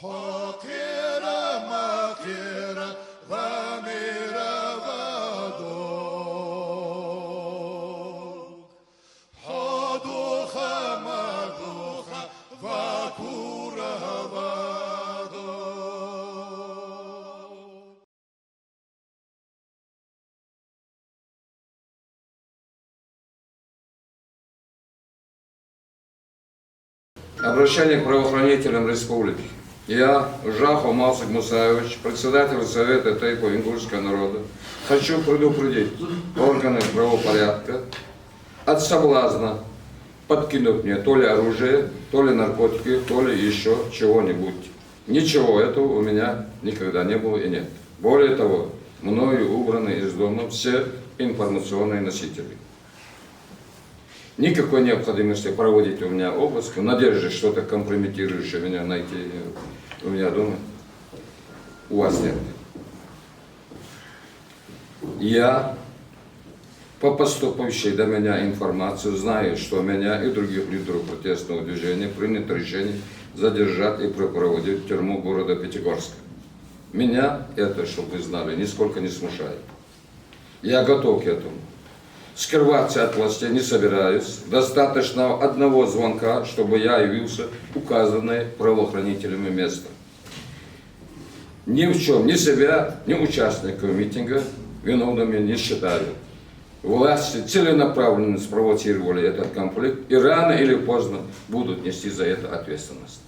Хокера, макера, вамира, вадок. Ходуха, мадуха, вакура, вадок. Обращение к правоохранителям республики. Я, Жахов Малсик Мусаевич, председатель Совета Тайпо-Ингушского народа, хочу предупредить органы правопорядка от соблазна подкинуть мне то ли оружие, то ли наркотики, то ли еще чего-нибудь. Ничего этого у меня никогда не было и нет. Более того, мною убраны из дома все информационные носители. Никакой необходимости проводить у меня обыск, в надежде что-то компрометирующее меня найти у меня дома, у вас нет. Я по поступающей до меня информации знаю, что меня и других лидеров протестного движения принято решение задержать и припроводить в тюрьму города Пятигорска. Меня это, чтобы вы знали, нисколько не смущает. Я готов к этому. Скрываться от властей не собираюсь. Достаточно одного звонка, чтобы я явился в указанное правоохранителями место. Ни в чем ни себя, ни участников митинга виновными не считаю. Власти целенаправленно спровоцировали этот конфликт и рано или поздно будут нести за это ответственность.